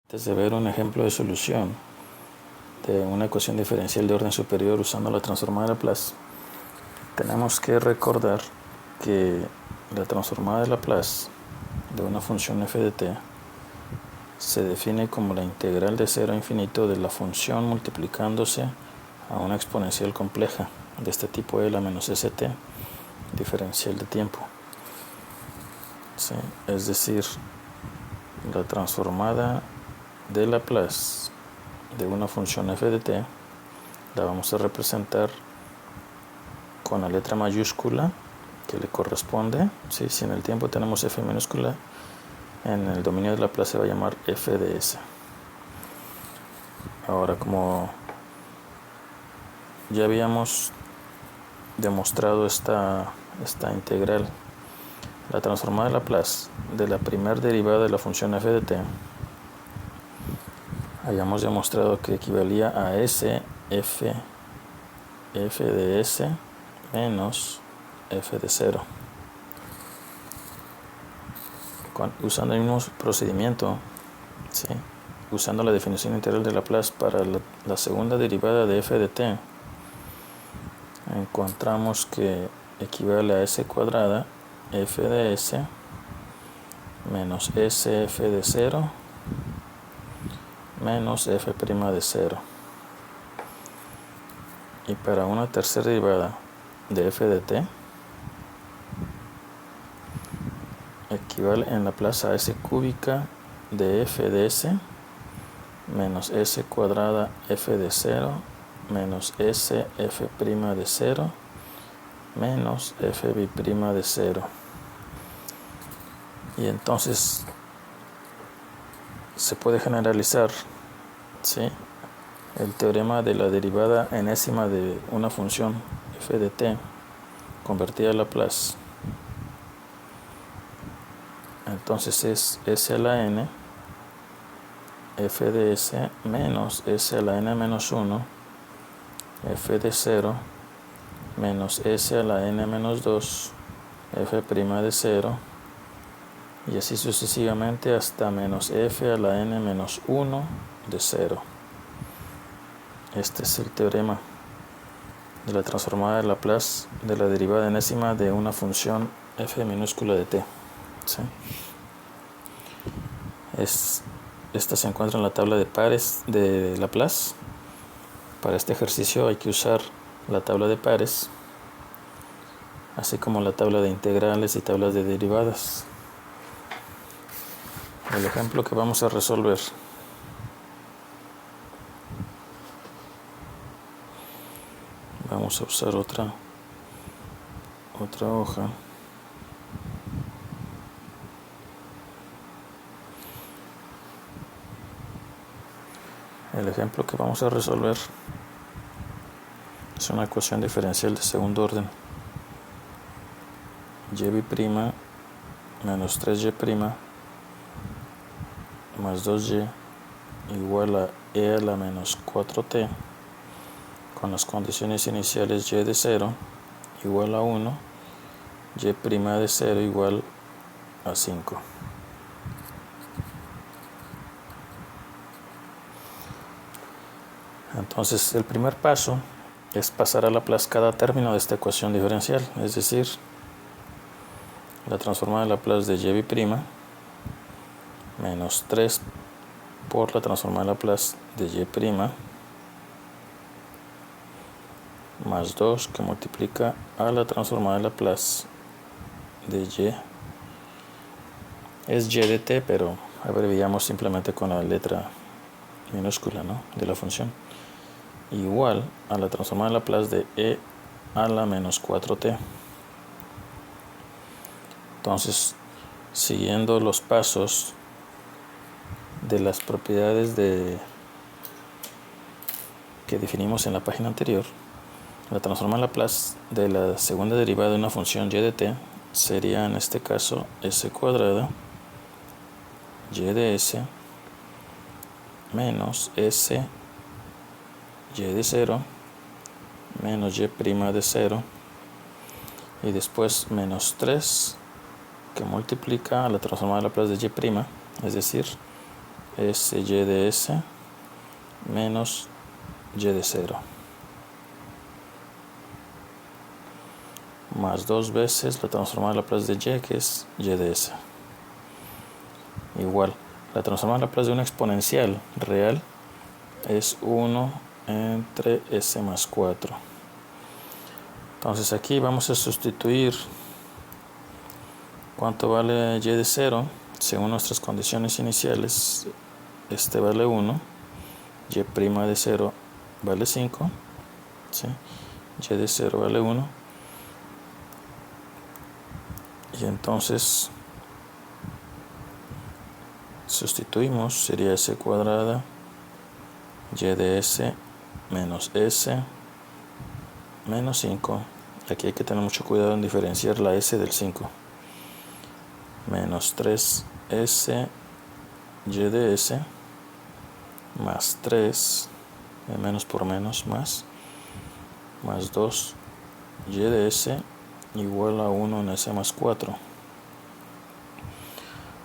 Antes de ver un ejemplo de solución de una ecuación diferencial de orden superior usando la transformada de Laplace, tenemos que recordar que la transformada de Laplace de una función f de t se define como la integral de 0 a infinito de la función multiplicándose a una exponencial compleja de este tipo L menos st diferencial de tiempo. ¿Sí? Es decir, la transformada de Laplace de una función f de t la vamos a representar con la letra mayúscula que le corresponde. ¿Sí? Si en el tiempo tenemos f minúscula, en el dominio de Laplace se va a llamar f de s. Ahora, como ya habíamos demostrado esta integral, la transformada de Laplace de la primera derivada de la función f de t, habíamos demostrado que equivalía a s f de s menos f de 0. Usando el mismo procedimiento, ¿sí? Usando la definición integral de Laplace para la segunda derivada de f de t, encontramos que equivale a s cuadrada f de s menos sf de 0 menos f' de 0. Y para una tercera derivada de f de t, equivale en Laplace a s cúbica de f de s menos s cuadrada f de 0 menos sf' de 0 menos f' de 0. Y entonces se puede generalizar, ¿sí?, el teorema de la derivada enésima de una función f de t convertida a Laplace. Entonces es s a la n f de s menos s a la n menos 1 f de 0 menos s a la n menos 2 f' de 0, y así sucesivamente hasta menos f a la n menos 1 de 0. Este es el teorema de la transformada de Laplace de la derivada enésima de una función f minúscula de t. ¿Sí? Esta se encuentra en la tabla de pares de Laplace. Para este ejercicio hay que usar la tabla de pares, así como la tabla de integrales y tablas de derivadas. El ejemplo que vamos a resolver vamos a usar otra hoja. El ejemplo que vamos a resolver es una ecuación diferencial de segundo orden. Y' menos 3y' más 2y igual a e a la menos 4t con las condiciones iniciales y de 0 igual a 1, y' de 0 igual a 5. Entonces el primer paso es pasar a Laplace cada término de esta ecuación diferencial, es decir, la transformada de Laplace de y' menos 3 por la transformada de Laplace de y' más 2 que multiplica a la transformada de Laplace de y. Es y de t, pero abreviamos simplemente con la letra minúscula, ¿no?, de la función, igual a la transformada de Laplace de e a la menos 4t. Entonces, siguiendo los pasos de las propiedades que definimos en la página anterior, la transformada de Laplace de la segunda derivada de una función y de t sería en este caso s cuadrada y de s menos s y de 0 menos y' de 0 y después menos 3 que multiplica a la transformada de Laplace de y', es decir, s y de s menos y de 0 más 2 veces la transformada de Laplace de y, que es y de s. Igual, la transformada de Laplace de una exponencial real es 1 entre s más 4. Entonces aquí vamos a sustituir cuánto vale y de 0 según nuestras condiciones iniciales. Este vale 1, y' de 0 vale 5, ¿sí? Y de 0 vale 1, y entonces sustituimos, sería s cuadrada y de s menos s menos 5. Aquí hay que tener mucho cuidado en diferenciar la s del 5. Menos 3s y de s más 3, menos por menos, más 2 y de s igual a 1 en s más 4.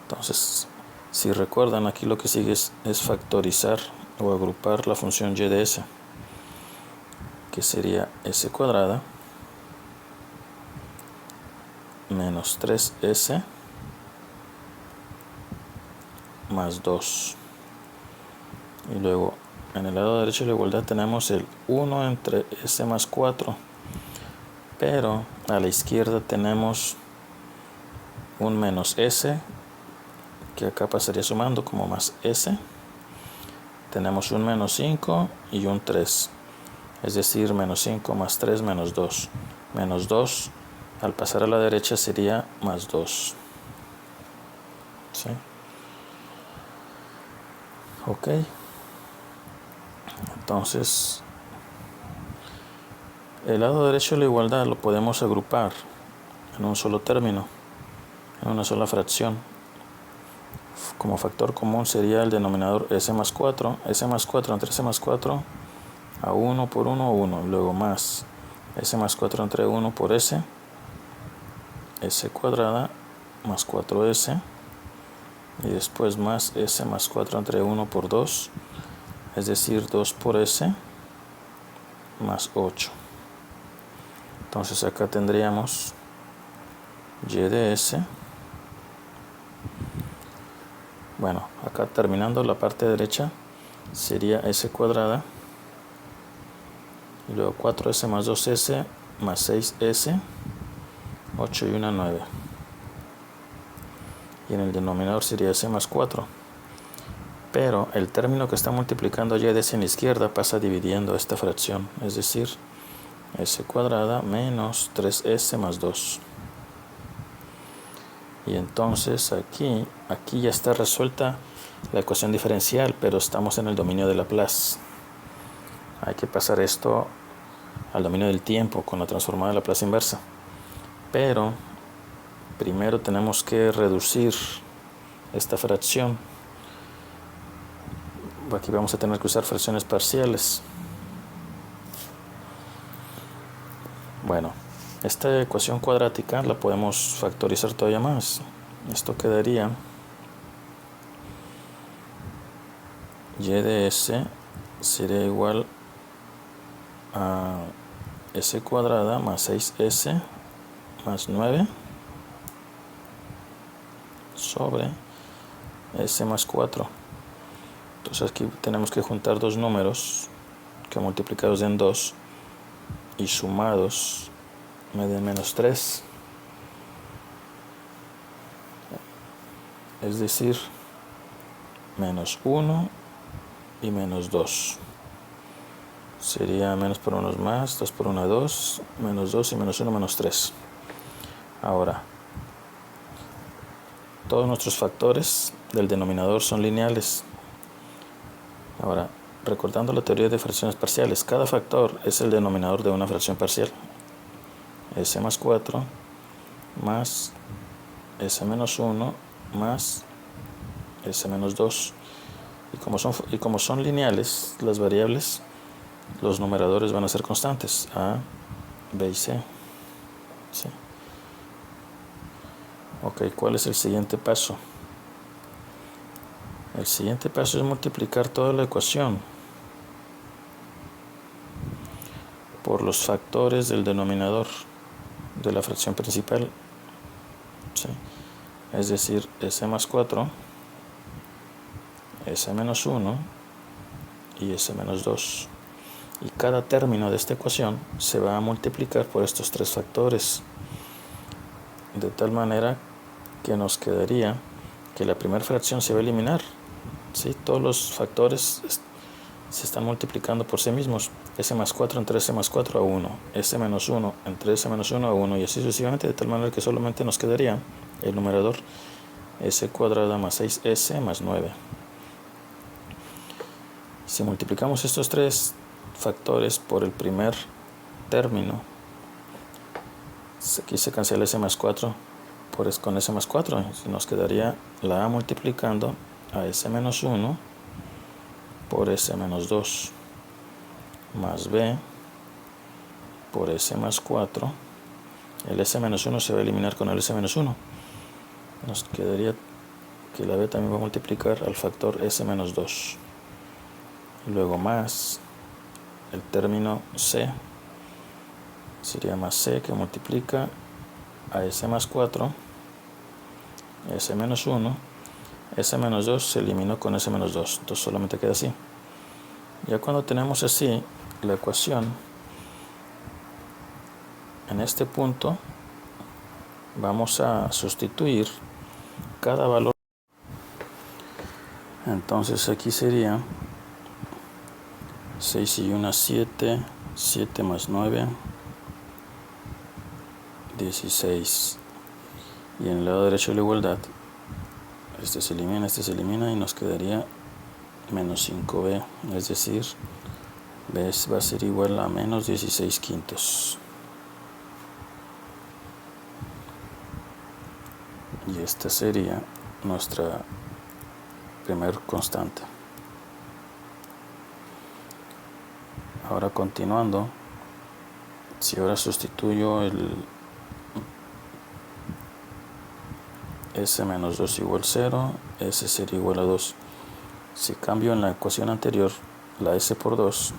Entonces, si recuerdan, aquí lo que sigue es factorizar o agrupar la función y de s, que sería s cuadrada menos 3s más 2. Y luego en el lado derecho de la igualdad tenemos el 1 entre s más 4, pero a la izquierda tenemos un menos s, que acá pasaría sumando como más s. Tenemos un menos 5 y un 3, es decir, menos 5 más 3 menos 2. Menos 2 al pasar a la derecha sería más 2. ¿Sí? Ok. Entonces, el lado derecho de la igualdad lo podemos agrupar en un solo término, en una sola fracción. Como factor común sería el denominador s más 4. S más 4 entre s más 4 a 1 por 1, 1. Luego más s más 4 entre 1 por s, s cuadrada más 4s. Y después más s más 4 entre 1 por 2, es decir, 2 por s más 8. Entonces acá tendríamos y de s. Bueno, acá terminando la parte derecha sería s cuadrada, y luego 4s más 2s más 6s, 8 y 1, 9. Y en el denominador sería s más 4. Pero el término que está multiplicando y de s en la izquierda pasa dividiendo esta fracción, es decir, s cuadrada menos 3s más 2. Y entonces aquí ya está resuelta la ecuación diferencial, pero estamos en el dominio de Laplace. Hay que pasar esto al dominio del tiempo con la transformada de Laplace inversa. Pero primero tenemos que reducir esta fracción. Aquí vamos a tener que usar fracciones parciales. Bueno, esta ecuación cuadrática la podemos factorizar todavía más. Esto quedaría y de s sería igual a s cuadrada más 6s más 9 sobre s más 4. Entonces aquí tenemos que juntar dos números que multiplicados den 2 y sumados me den menos 3, es decir, menos 1 y menos 2. Sería menos por 1 más, 2 por 1, 2, menos 2 y menos 1, menos 3. Ahora, todos nuestros factores del denominador son lineales. Ahora, recordando la teoría de fracciones parciales, cada factor es el denominador de una fracción parcial. S más 4 más S menos 1 más S menos 2. Y como son lineales las variables, los numeradores van a ser constantes, A, B y C. ¿Sí? Ok, ¿cuál es el siguiente paso? El siguiente paso es multiplicar toda la ecuación por los factores del denominador de la fracción principal, ¿sí? Es decir, s más 4, s menos 1 y s menos 2. Y cada término de esta ecuación se va a multiplicar por estos tres factores, de tal manera que nos quedaría que la primera fracción se va a eliminar, ¿sí? Todos los factores se están multiplicando por sí mismos. S más 4 entre S más 4 a 1, S menos 1 entre S menos 1 a 1, y así sucesivamente, de tal manera que solamente nos quedaría el numerador S cuadrada más 6S más 9. Si multiplicamos estos tres factores por el primer término, aquí se cancela S más 4 con S más 4, nos quedaría la A multiplicando a S menos 1 por S menos 2 más B por S más 4. El S menos 1 se va a eliminar con el S menos 1. Nos quedaría que la B también va a multiplicar al factor S menos 2. Luego más el término C, sería más C que multiplica a S más 4, S menos 1, S menos 2 se eliminó con S menos 2, entonces solamente queda así. Ya cuando tenemos así la ecuación, en este punto vamos a sustituir cada valor. Entonces aquí sería 6 y 1, 7, 7 más 9, 16. Y en el lado derecho de la igualdad, este se elimina y nos quedaría menos 5b, es decir, b va a ser igual a menos 16 quintos. Y esta sería nuestra primer constante. Ahora continuando, si ahora sustituyo el S menos 2 igual 0, S sería igual a 2. Si cambio en la ecuación anterior la S por 2,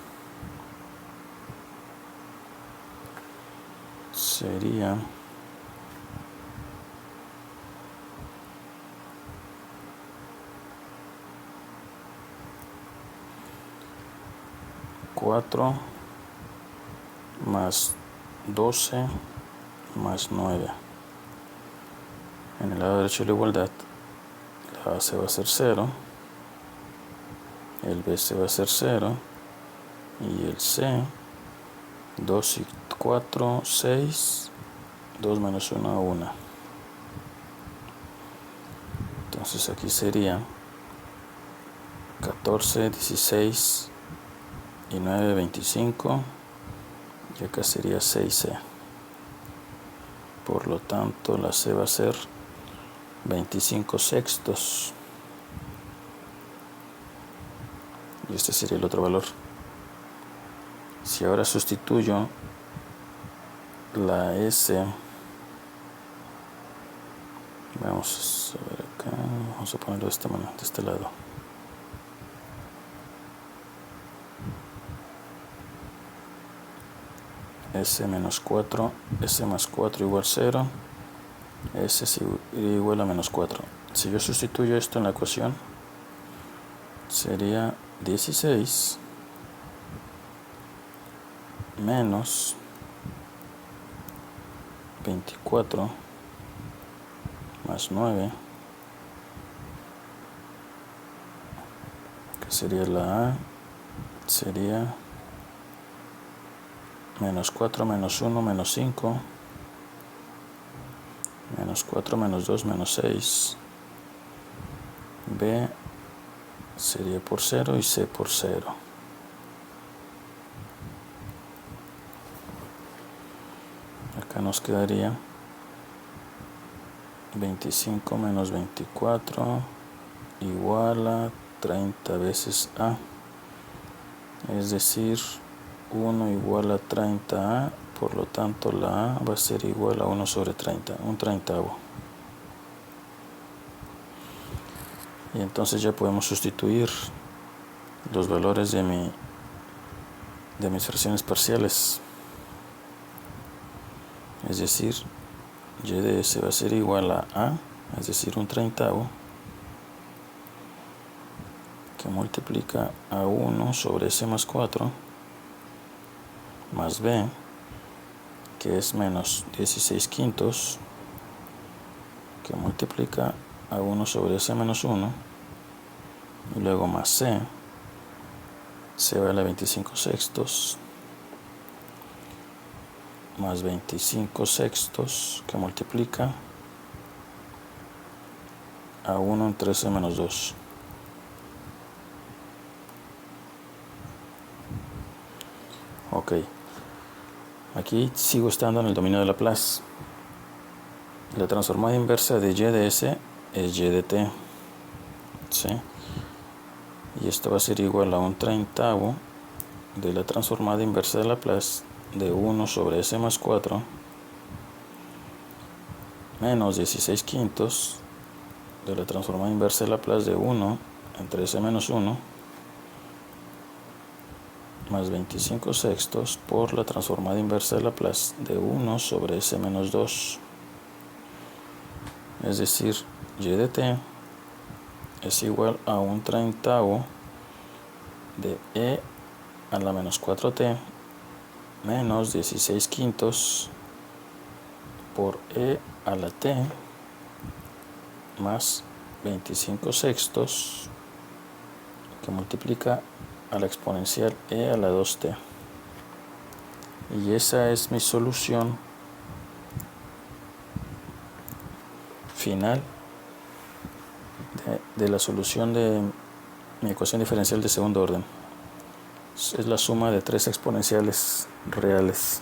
sería 4 más 12 más 9. En el lado derecho de la igualdad, la A se va a hacer 0, el B se va a hacer 0, y el C, 2 y 4, 6, 2 menos 1, 1. Entonces aquí sería 14, 16 y 9, 25, y acá sería 6C. Por lo tanto, la C va a ser 25 sextos. Y este sería el otro valor. Si ahora sustituyo la S, vamos a ver acá, vamos a ponerlo de este lado. S menos 4, S más 4 igual 0, S es igual a menos 4. Si yo sustituyo esto en la ecuación, sería 16 menos 24 más 9, que sería la A, sería menos 4 menos 1 menos 5, menos 4 menos 2 menos 6, B sería por 0 y C por 0. Acá nos quedaría 25 menos 24 igual a 30 veces A, es decir, 1 igual a 30A, por lo tanto la A va a ser igual a 1 sobre 30, un treintavo. Y entonces ya podemos sustituir los valores de mis fracciones parciales. Es decir, y de s va a ser igual a, es decir, 1/30, que multiplica a 1 sobre s más 4, más b, que es menos 16/5, que multiplica a 1 sobre s menos 1, y luego más c vale a 25/6, más 25/6, que multiplica a 1 entre s menos 2. Ok, aquí sigo estando en el dominio de Laplace. La transformada inversa de y de s es y de t, ¿sí? Y esto va a ser igual a 1/30 de la transformada inversa de Laplace de 1 sobre s más 4 menos 16/5 de la transformada inversa de Laplace de 1 entre s menos 1 más 25/6 por la transformada inversa de Laplace de 1 sobre s menos 2. Es decir, y de t es igual a 1/30 de e a la menos 4t menos 16/5 por e a la t más 25/6, que multiplica a la exponencial e a la 2t. Y esa es mi solución final de la solución de mi ecuación diferencial de segundo orden. Es la suma de tres exponenciales reales.